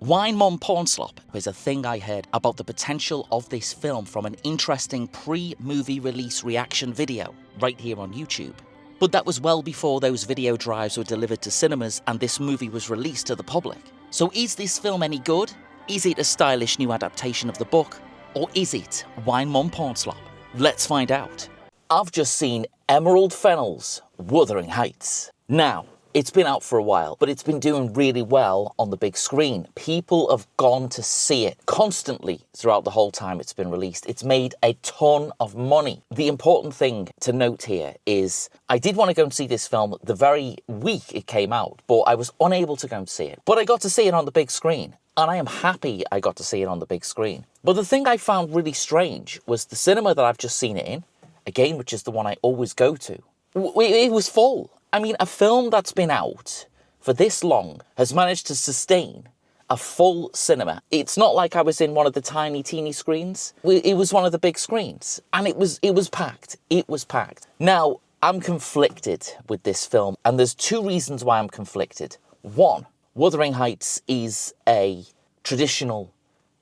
Wine Mum Porn Slop is a thing I heard about the potential of this film from an interesting pre-movie release reaction video right here on YouTube. But that was well before those video drives were delivered to cinemas and this movie was released to the public. So is this film any good? Is it a stylish new adaptation of the book? Or is it Wine Mum Porn Slop? Let's find out. I've just seen Emerald Fennell's Wuthering Heights. Now, it's been out for a while, but it's been doing really well on the big screen. People have gone to see it constantly throughout the whole time it's been released. It's made a ton of money. The important thing to note here is I did want to go and see this film the very week it came out, but I was unable to go and see it. But I got to see it on the big screen, and I am happy I got to see it on the big screen. But the thing I found really strange was the cinema that I've just seen it in, again, which is the one I always go to, it was full. I mean, a film that's been out for this long has managed to sustain a full cinema. It's not like I was in one of the tiny, teeny screens. It was one of the big screens. And it was packed. It was packed. Now, I'm conflicted with this film. And there's two reasons why I'm conflicted. One, Wuthering Heights is a traditional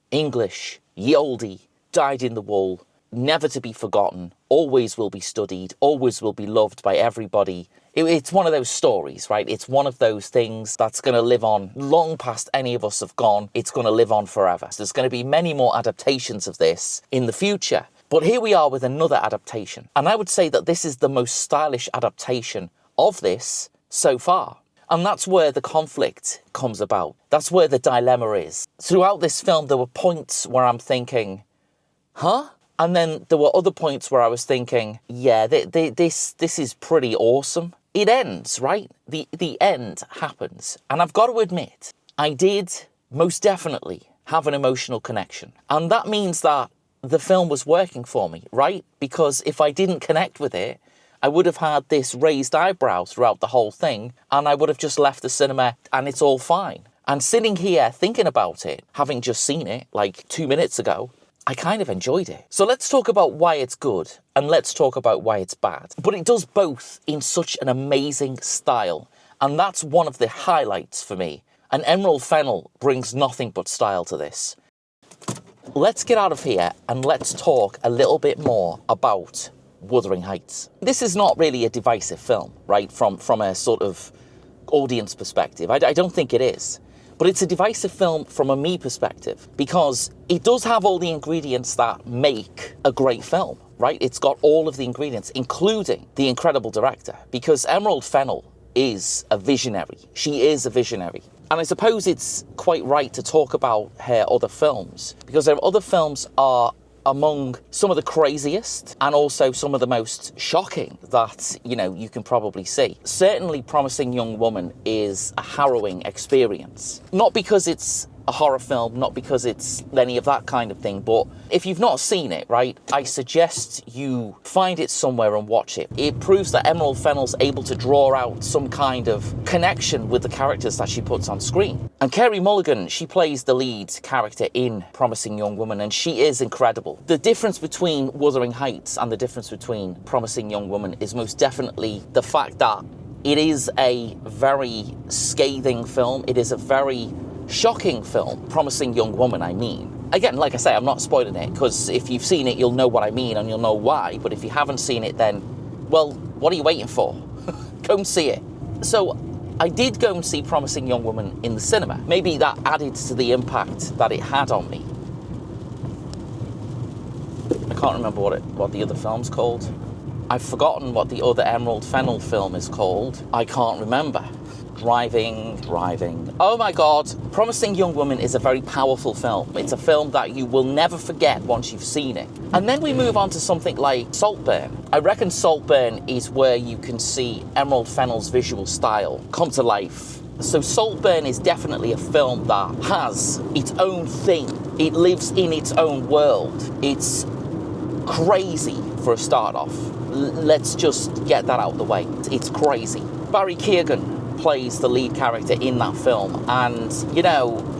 English, ye olde, dyed-in-the-wool, never to be forgotten, always will be studied, always will be loved by everybody. It's one of those stories, right? It's one of those things that's going to live on long past any of us have gone. It's going to live on forever. So there's going to be many more adaptations of this in the future. But here we are with another adaptation. And I would say that this is the most stylish adaptation of this so far. And that's where the conflict comes about. That's where the dilemma is. Throughout this film, there were points where I'm thinking, huh? And then there were other points where I was thinking, yeah, this is pretty awesome. It ends, right? The end happens. And I've got to admit, I did most definitely have an emotional connection. And that means that the film was working for me, right? Because if I didn't connect with it, I would have had this raised eyebrow throughout the whole thing, and I would have just left the cinema and it's all fine. And sitting here thinking about it, having just seen it like 2 minutes ago, I kind of enjoyed it. So let's talk about why it's good and let's talk about why it's bad. But it does both in such an amazing style. And that's one of the highlights for me. And Emerald Fennell brings nothing but style to this. Let's get out of here and let's talk a little bit more about Wuthering Heights. This is not really a divisive film, right? From a sort of audience perspective. I don't think it is. But it's a divisive film from a me perspective because it does have all the ingredients that make a great film, right? It's got all of the ingredients, including the incredible director, because Emerald Fennell is a visionary. She is a visionary. And I suppose it's quite right to talk about her other films because her other films are among some of the craziest and also some of the most shocking that, you can probably see. Certainly Promising Young Woman is a harrowing experience. Not because it's a horror film, not because it's any of that kind of thing, but if you've not seen it, right, I suggest you find it somewhere and watch it. It proves that Emerald Fennell's able to draw out some kind of connection with the characters that she puts on screen. And Carey Mulligan, she plays the lead character in Promising Young Woman, and she is incredible. The difference between Wuthering Heights and the difference between Promising Young Woman is most definitely the fact that it is a very scathing film. It is a very shocking film. Promising Young Woman, I mean. Again, like I say, I'm not spoiling it, because if you've seen it, you'll know what I mean and you'll know why. But if you haven't seen it, then, well, what are you waiting for? Go and see it. So, I did go and see Promising Young Woman in the cinema. Maybe that added to the impact that it had on me. I can't remember what the other film's called. I've forgotten what the other Emerald Fennell film is called. I can't remember. Driving. Oh my God. Promising Young Woman is a very powerful film. It's a film that you will never forget once you've seen it. And then we move on to something like Saltburn. I reckon Saltburn is where you can see Emerald Fennell's visual style come to life. So Saltburn is definitely a film that has its own thing. It lives in its own world. It's crazy for a start off. Let's just get that out of the way. It's crazy. Barry Keoghan plays the lead character in that film, and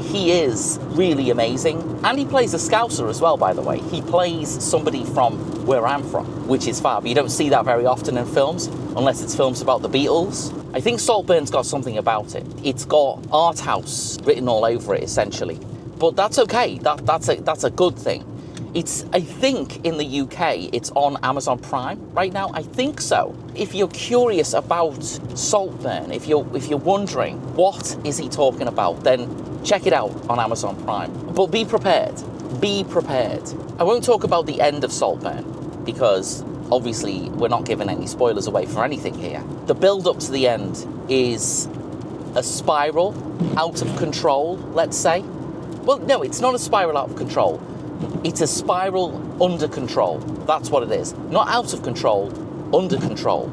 he is really amazing. And he plays a Scouser as well, by the way. He plays somebody from where I'm from, which is fab. You don't see that very often in films, unless it's films about the Beatles. I think Saltburn's got something about it. It's got arthouse written all over it, essentially. But that's okay. That's a good thing. I think in the UK, it's on Amazon Prime right now. I think so. If you're curious about Saltburn, if you're wondering what is he talking about, then check it out on Amazon Prime. But be prepared. Be prepared. I won't talk about the end of Saltburn because obviously we're not giving any spoilers away for anything here. The build up to the end is a spiral out of control, let's say. Well, no, it's not a spiral out of control. It's a spiral under control. That's what it is. Not out of control, under control.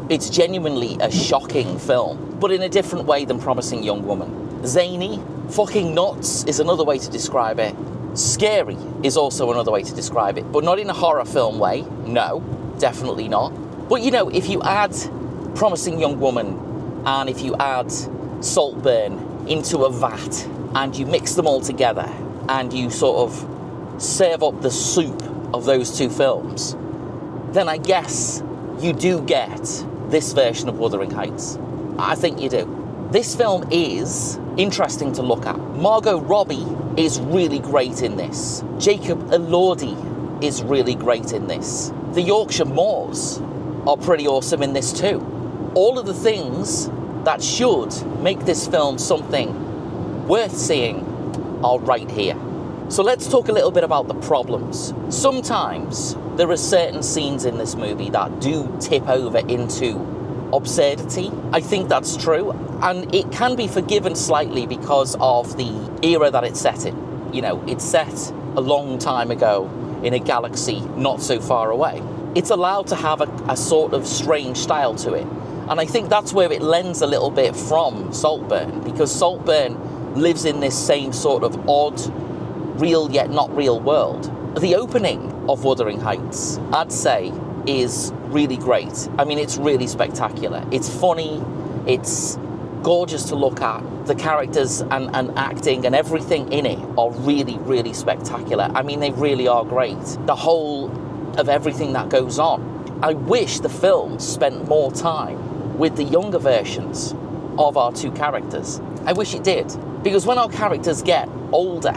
It's genuinely a shocking film, but in a different way than Promising Young Woman. Zany, fucking nuts is another way to describe it. Scary is also another way to describe it, but not in a horror film way. No, definitely not. But you know, if you add Promising Young Woman and if you add Saltburn into a vat and you mix them all together and you sort of serve up the soup of those two films, then I guess you do get this version of Wuthering Heights. I think you do. This film is interesting to look at. Margot Robbie is really great in this. Jacob Elordi is really great in this. The Yorkshire Moors are pretty awesome in this too. All of the things that should make this film something worth seeing are right here. So let's talk a little bit about the problems. Sometimes there are certain scenes in this movie that do tip over into absurdity. I think that's true, and it can be forgiven slightly because of the era that it's set in. You know, it's set a long time ago in a galaxy not so far away. It's allowed to have a sort of strange style to it, and I think that's where it lends a little bit from Saltburn, because Saltburn lives in this same sort of odd, real yet not real world. The opening of Wuthering Heights, I'd say, is really great. I mean, it's really spectacular. It's funny, it's gorgeous to look at. The characters and acting and everything in it are really, really spectacular. I mean, they really are great. The whole of everything that goes on. I wish the film spent more time with the younger versions of our two characters. I wish it did, because when our characters get older,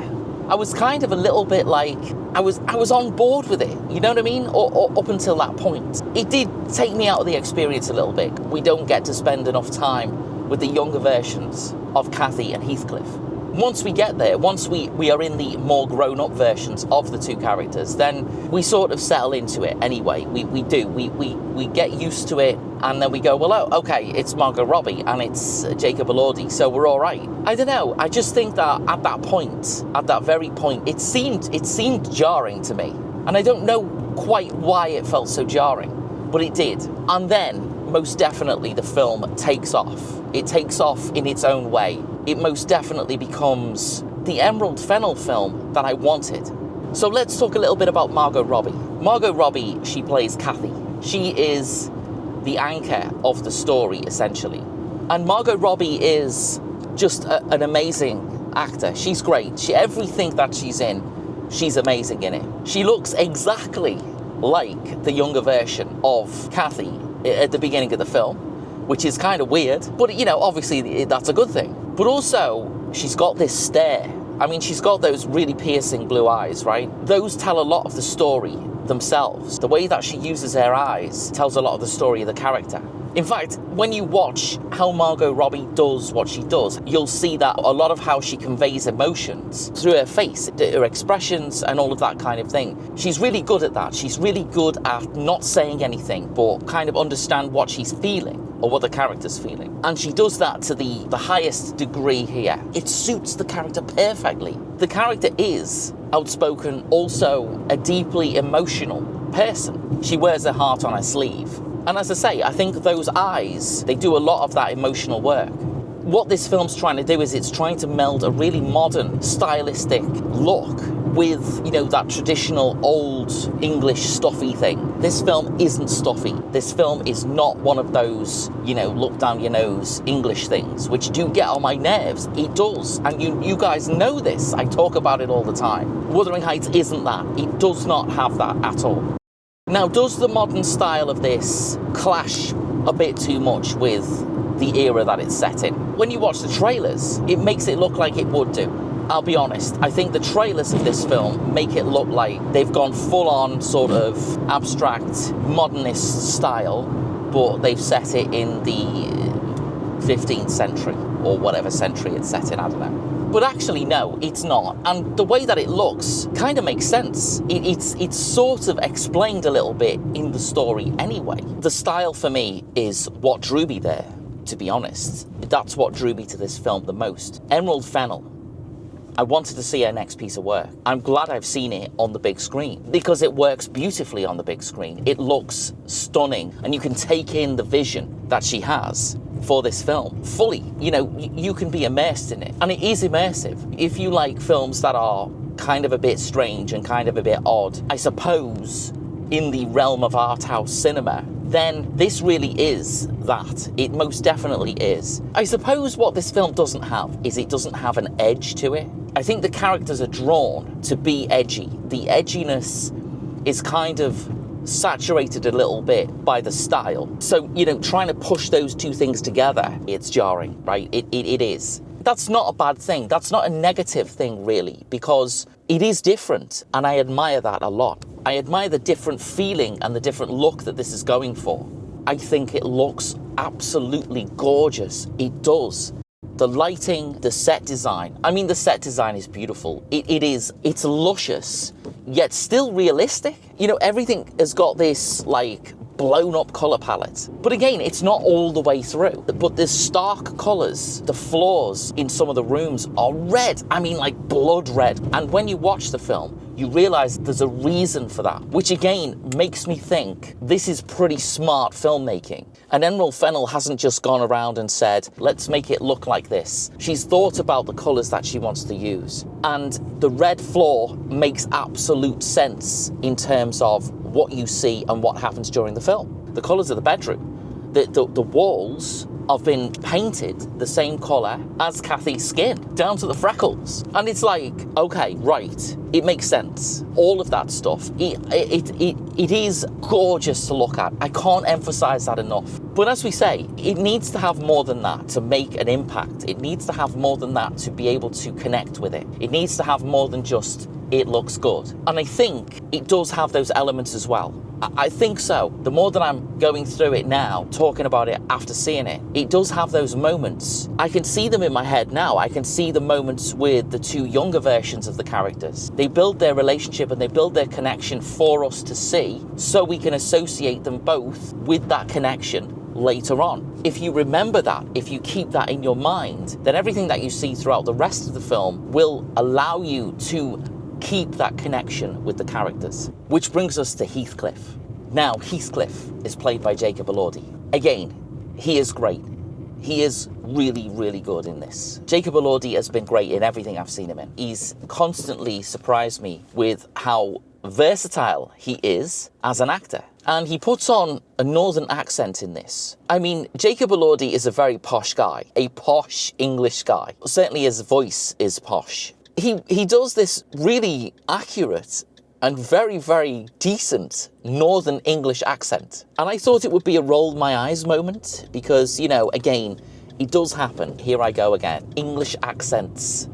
I was kind of a little bit like, I was on board with it, you know what I mean? Or up until that point. It did take me out of the experience a little bit. We don't get to spend enough time with the younger versions of Cathy and Heathcliff. Once we get there, once we are in the more grown-up versions of the two characters, then we sort of settle into it anyway. We do. We get used to it, and then we go, well, oh, okay, it's Margot Robbie and it's Jacob Elordi, so we're all right. I don't know. I just think that at that point, at that very point, it seemed jarring to me. And I don't know quite why it felt so jarring, but it did. And then, most definitely, the film takes off. It takes off in its own way. It most definitely becomes the Emerald Fennell film that I wanted. So let's talk a little bit about Margot Robbie. Margot Robbie, she plays Cathy. She is the anchor of the story, essentially. And Margot Robbie is just an amazing actor. She's great. Everything that she's in, she's amazing in it. She looks exactly like the younger version of Cathy at the beginning of the film, which is kind of weird, but you know, obviously that's a good thing. But also, she's got this stare. I mean, she's got those really piercing blue eyes, right? Those tell a lot of the story themselves. The way that she uses her eyes tells a lot of the story of the character. In fact, when you watch how Margot Robbie does what she does, you'll see that a lot of how she conveys emotions through her face, her expressions and all of that kind of thing. She's really good at that. She's really good at not saying anything, but kind of understand what she's feeling or what the character's feeling. And she does that to the highest degree here. It suits the character perfectly. The character is outspoken, also a deeply emotional person. She wears her heart on her sleeve. And as I say, I think those eyes, they do a lot of that emotional work. What this film's trying to do is it's trying to meld a really modern, stylistic look with, you know, that traditional old English stuffy thing. This film isn't stuffy. This film is not one of those, you know, look down your nose English things, which do get on my nerves. It does. And you guys know this. I talk about it all the time. Wuthering Heights isn't that. It does not have that at all. Now, does the modern style of this clash a bit too much with the era that it's set in. When you watch the trailers, it makes it look like it would do. I'll be honest, I think the trailers of this film make it look like they've gone full-on sort of abstract modernist style, but they've set it in the 15th century, or whatever century it's set in, I don't know. But actually, no, it's not. And the way that it looks kind of makes sense. It's sort of explained a little bit in the story anyway. The style for me is what drew me there, to be honest. That's what drew me to this film the most. Emerald Fennell. I wanted to see her next piece of work. I'm glad I've seen it on the big screen because it works beautifully on the big screen. It looks stunning and you can take in the vision that she has for this film fully. You know, you can be immersed in it, and it is immersive. If you like films that are kind of a bit strange and kind of a bit odd, I suppose, in the realm of arthouse cinema, then this really is that. It most definitely is. I suppose what this film doesn't have is it doesn't have an edge to it. I think the characters are drawn to be edgy. The edginess is kind of saturated a little bit by the style. So, you know, trying to push those two things together, it's jarring, right? It is. That's not a bad thing. That's not a negative thing, really, because it is different, and I admire that a lot. I admire the different feeling and the different look that this is going for. I think it looks absolutely gorgeous. It does. The lighting, the set design. I mean, the set design is beautiful. It's luscious, yet still realistic. You know, everything has got this, like, blown up colour palette. But again, it's not all the way through. But the stark colours, the floors in some of the rooms are red. I mean, like blood red. And when you watch the film, you realise there's a reason for that, which again makes me think this is pretty smart filmmaking. And Emerald Fennell hasn't just gone around and said, let's make it look like this. She's thought about the colours that she wants to use. And the red floor makes absolute sense in terms of what you see and what happens during the film. The colours of the bedroom, the walls have been painted the same colour as Kathy's skin, down to the freckles. And it's like, okay, right, it makes sense. All of that stuff, it is gorgeous to look at. I can't emphasise that enough. But as we say, it needs to have more than that to make an impact. It needs to have more than that to be able to connect with it. It needs to have more than just, it looks good. And I think it does have those elements as well. I think so. The more that I'm going through it now, talking about it after seeing it, it does have those moments. I can see them in my head now. I can see the moments with the two younger versions of the characters. They build their relationship and they build their connection for us to see, so we can associate them both with that connection later on. If you remember that, if you keep that in your mind, then everything that you see throughout the rest of the film will allow you to keep that connection with the characters. Which brings us to Heathcliff. Now, Heathcliff is played by Jacob Elordi. Again, he is great. He is really, really good in this. Jacob Elordi has been great in everything I've seen him in. He's constantly surprised me with how versatile he is as an actor. And he puts on a northern accent in this. I mean, Jacob Elordi is a very posh guy, a posh English guy. Certainly his voice is posh. He does this really accurate and very, very decent Northern English accent. And I thought it would be a roll my eyes moment because, you know, again, it does happen. Here I go again. English accents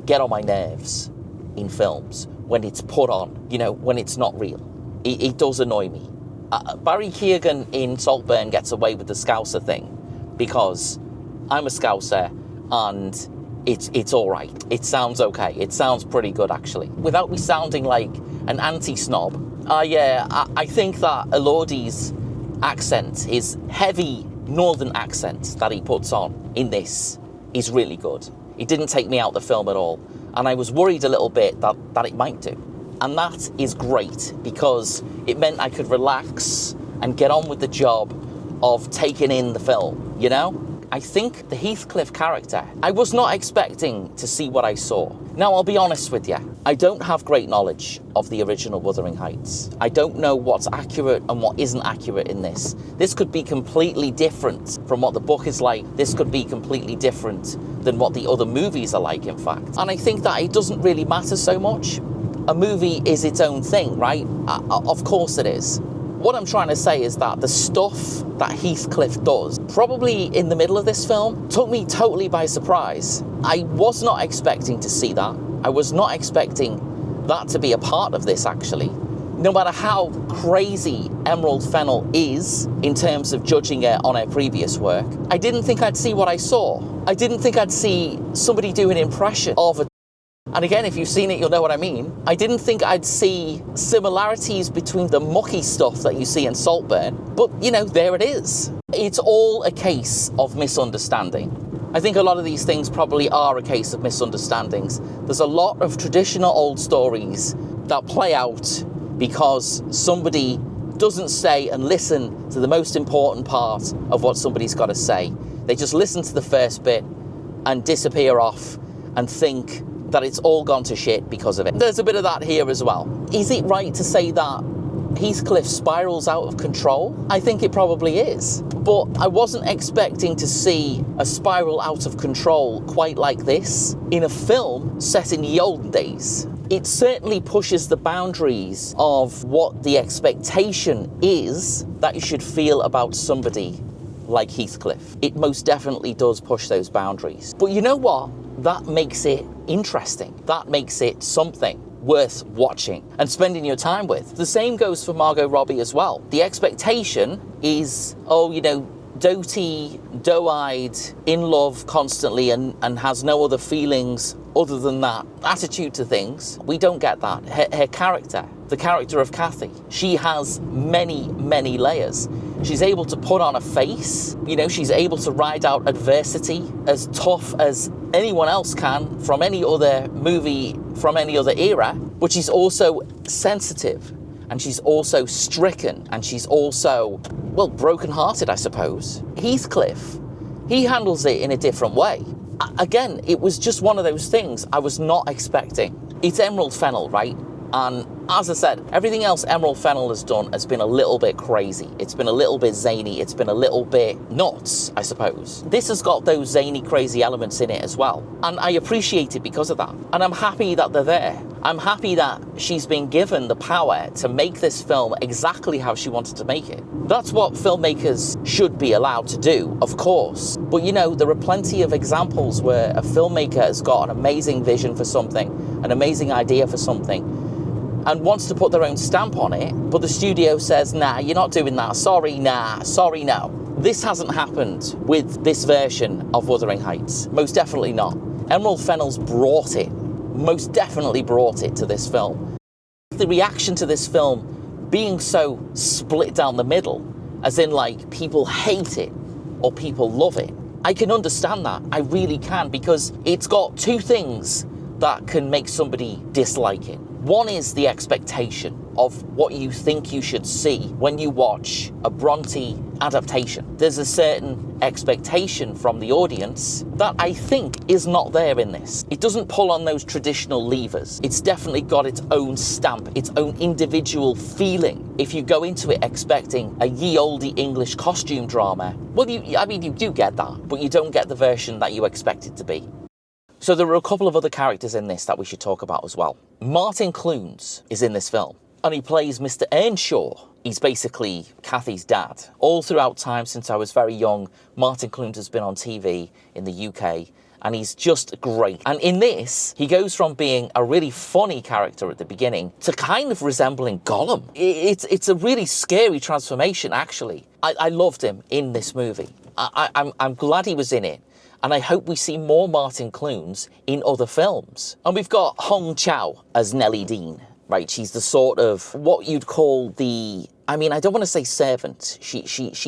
get on my nerves in films when it's put on, you know, when it's not real. It does annoy me. Barry Keoghan in Saltburn gets away with the Scouser thing because I'm a Scouser and it's all right. It sounds okay. It sounds pretty good, actually. Without me sounding like an anti-snob, I think that Elordi's accent, his heavy northern accent that he puts on in this, is really good. It didn't take me out the film at all, and I was worried a little bit that it might do. And that is great, because it meant I could relax and get on with the job of taking in the film, you know? I think the Heathcliff character, I was not expecting to see what I saw. Now, I'll be honest with you. I don't have great knowledge of the original Wuthering Heights. I don't know what's accurate and what isn't accurate in this. This could be completely different from what the book is like. This could be completely different than what the other movies are like, in fact. And I think that it doesn't really matter so much. A movie is its own thing, right? Of course it is. What I'm trying to say is that the stuff that Heathcliff does, probably in the middle of this film, took me totally by surprise. I was not expecting to see that. I was not expecting that to be a part of this, actually. No matter how crazy Emerald Fennell is in terms of judging her on her previous work, I didn't think I'd see what I saw. I didn't think I'd see somebody do an impression of a... And again, if you've seen it, you'll know what I mean. I didn't think I'd see similarities between the mucky stuff that you see in Saltburn, but, you know, there it is. It's all a case of misunderstanding. I think a lot of these things probably are a case of misunderstandings. There's a lot of traditional old stories that play out because somebody doesn't stay and listen to the most important part of what somebody's got to say. They just listen to the first bit and disappear off and think that it's all gone to shit because of it. There's a bit of that here as well. Is it right to say that Heathcliff spirals out of control? I think it probably is. But I wasn't expecting to see a spiral out of control quite like this in a film set in the olden days. It certainly pushes the boundaries of what the expectation is that you should feel about somebody like Heathcliff. It most definitely does push those boundaries. But you know what? That makes it interesting. That makes it something worth watching and spending your time with. The same goes for Margot Robbie as well. The expectation is, oh, you know, doty, doe-eyed, in love constantly and has no other feelings other than that attitude to things. We don't get that. Her character, the character of Kathy, she has many, many layers. She's able to put on a face, you know, she's able to ride out adversity as tough as anyone else can from any other movie, from any other era, but she's also sensitive, and she's also stricken, and she's also, well, broken-hearted, I suppose. Heathcliff, he handles it in a different way. Again, it was just one of those things I was not expecting. It's Emerald Fennell, right? And as I said, everything else Emerald Fennell has done has been a little bit crazy. It's been a little bit zany. It's been a little bit nuts, I suppose. This has got those zany, crazy elements in it as well. And I appreciate it because of that. And I'm happy that they're there. I'm happy that she's been given the power to make this film exactly how she wanted to make it. That's what filmmakers should be allowed to do, of course. But you know, there are plenty of examples where a filmmaker has got an amazing vision for something, an amazing idea for something, and wants to put their own stamp on it, but the studio says, nah, you're not doing that, sorry, nah, sorry, no. This hasn't happened with this version of Wuthering Heights, most definitely not. Emerald Fennell's brought it, most definitely brought it to this film. The reaction to this film being so split down the middle, as in like people hate it or people love it, I can understand that, I really can, because it's got two things that can make somebody dislike it. One is the expectation of what you think you should see when you watch a Bronte adaptation. There's a certain expectation from the audience that I think is not there in this. It doesn't pull on those traditional levers. It's definitely got its own stamp, its own individual feeling. If you go into it expecting a ye olde English costume drama, well, you do get that, but you don't get the version that you expect it to be. So there are a couple of other characters in this that we should talk about as well. Martin Clunes is in this film, and he plays Mr. Earnshaw. He's basically Kathy's dad. All throughout time since I was very young, Martin Clunes has been on TV in the UK, and he's just great. And in this, he goes from being a really funny character at the beginning to kind of resembling Gollum. It's a really scary transformation, actually. I loved him in this movie. I'm glad he was in it. And I hope we see more Martin Clunes in other films. And we've got Hong Chow as Nellie Dean, right? She's the sort of what you'd call the, I mean, I don't want to say servant. She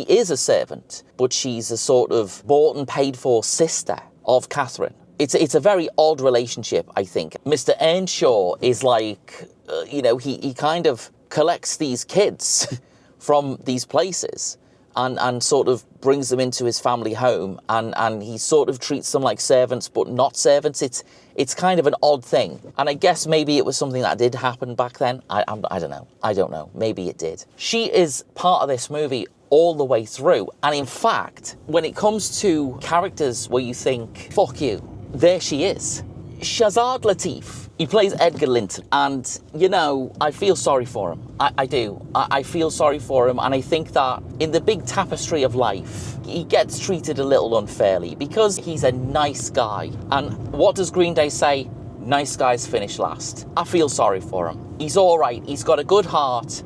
is a servant, but she's a sort of bought and paid for sister of Catherine. It's a very odd relationship, I think. Mr. Earnshaw is like, you know, he kind of collects these kids from these places and sort of brings them into his family home, and he sort of treats them like servants, but not servants. It's kind of an odd thing. And I guess maybe it was something that did happen back then. I don't know. Maybe it did. She is part of this movie all the way through. And in fact, when it comes to characters where you think, fuck you, there she is. Shazad Latif. He plays Edgar Linton, and, you know, I feel sorry for him. I do. I feel sorry for him, and I think that in the big tapestry of life, he gets treated a little unfairly because he's a nice guy. And what does Green Day say? Nice guys finish last. I feel sorry for him. He's all right. He's got a good heart,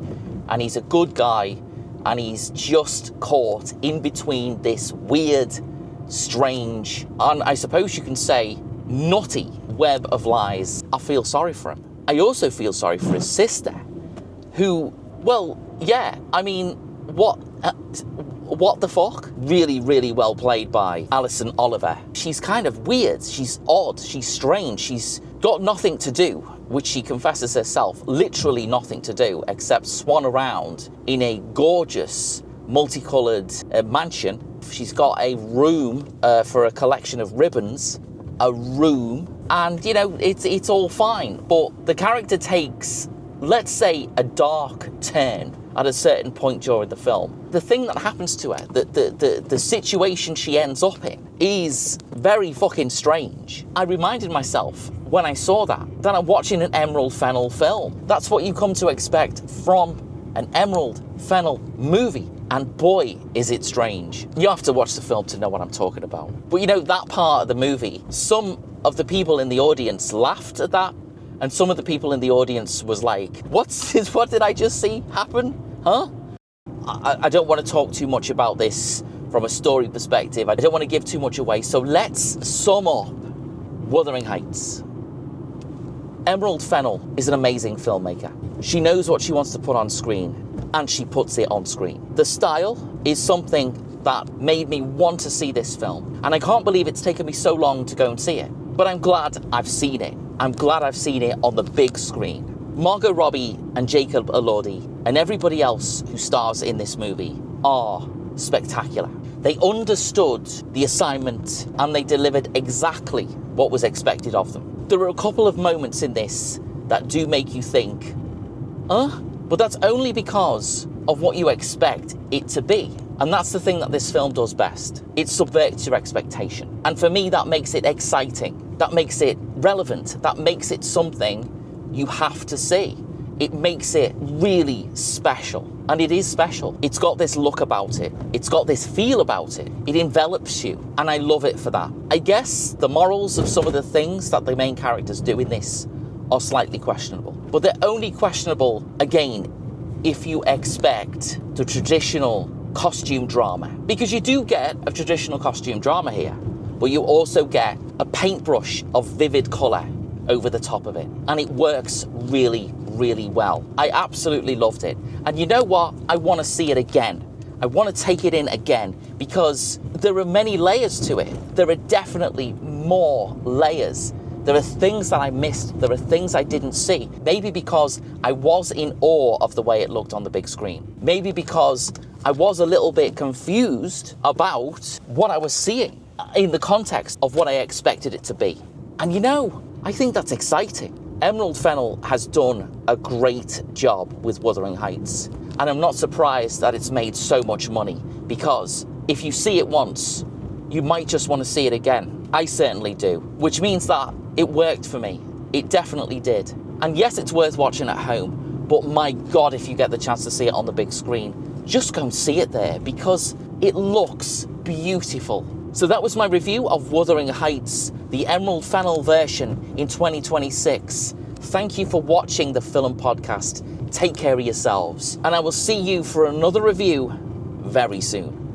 and he's a good guy, and he's just caught in between this weird, strange, and I suppose you can say nutty web of lies. I feel sorry for him. I also feel sorry for his sister, who, well, yeah, I mean, what the fuck? Really, really well played by Alison Oliver. She's kind of weird, she's odd, she's strange, she's got nothing to do, which she confesses herself, literally nothing to do, except swan around in a gorgeous, multicoloured mansion. She's got a room for a collection of ribbons, a room, and, you know, it's all fine. But the character takes, let's say, a dark turn at a certain point during the film. The thing that happens to her, the situation she ends up in, is very fucking strange. I reminded myself when I saw that I'm watching an Emerald Fennell film. That's what you come to expect from an Emerald Fennell movie. And boy, is it strange. You have to watch the film to know what I'm talking about. But you know, that part of the movie, some of the people in the audience laughed at that, and some of the people in the audience was like, what did I just see happen? Huh? I don't want to talk too much about this from a story perspective. I don't want to give too much away. So let's sum up Wuthering Heights. Emerald Fennell is an amazing filmmaker. She knows what she wants to put on screen, and she puts it on screen. The style is something that made me want to see this film, and I can't believe it's taken me so long to go and see it. But I'm glad I've seen it. I'm glad I've seen it on the big screen. Margot Robbie and Jacob Elordi and everybody else who stars in this movie are spectacular. They understood the assignment and they delivered exactly what was expected of them. There are a couple of moments in this that do make you think, but that's only because of what you expect it to be. And that's the thing that this film does best. It subverts your expectation. And for me, that makes it exciting. That makes it relevant. That makes it something you have to see. It makes it really special. And it is special. It's got this look about it. It's got this feel about it. It envelops you. And I love it for that. I guess the morals of some of the things that the main characters do in this are slightly questionable. But they're only questionable, again, if you expect the traditional costume drama. Because you do get a traditional costume drama here, but you also get a paintbrush of vivid colour over the top of it. And it works really, really well. I absolutely loved it. And you know what? I want to see it again. I want to take it in again because there are many layers to it. There are definitely more layers. There are things that I missed. There are things I didn't see. Maybe because I was in awe of the way it looked on the big screen. Maybe because I was a little bit confused about what I was seeing in the context of what I expected it to be. And you know, I think that's exciting. Emerald Fennell has done a great job with Wuthering Heights. And I'm not surprised that it's made so much money, because if you see it once, you might just want to see it again. I certainly do. Which means that it worked for me. It definitely did. And yes, it's worth watching at home, but my God, if you get the chance to see it on the big screen, just go and see it there, because it looks beautiful. So that was my review of Wuthering Heights, the Emerald Fennell version in 2026. Thank you for watching the Film Podcast. Take care of yourselves, and I will see you for another review very soon.